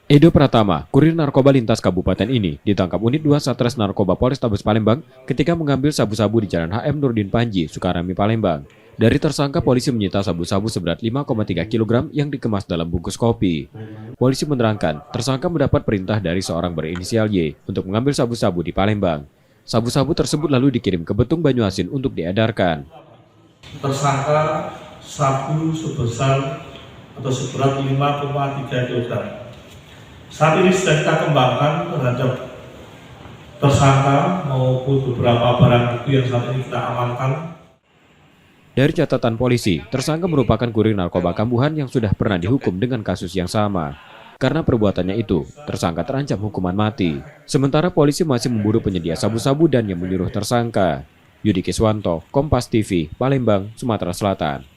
Edo Pratama, kurir narkoba lintas kabupaten ini, ditangkap unit 2 Satres Narkoba Polrestabes Palembang ketika mengambil sabu-sabu di Jalan HM Nurdin Panji, Sukarami, Palembang. Dari tersangka, polisi menyita sabu-sabu seberat 5,3 kg yang dikemas dalam bungkus kopi. Polisi menerangkan, tersangka mendapat perintah dari seorang berinisial Y untuk mengambil sabu-sabu di Palembang. Sabu-sabu tersebut lalu dikirim ke Betung, Banyuasin untuk diedarkan. Tersangka sabu sebesar atau seberat 5,3 kg. Saat ini sudah kita kembangkan terhadap tersangka maupun beberapa barang bukti yang saat ini kita amankan. Dari catatan polisi, tersangka merupakan kurir narkoba kambuhan yang sudah pernah dihukum dengan kasus yang sama. Karena perbuatannya itu, tersangka terancam hukuman mati. Sementara polisi masih memburu penyedia sabu-sabu dan yang menyuruh tersangka. Yudi Kiswanto, Kompas TV, Palembang, Sumatera Selatan.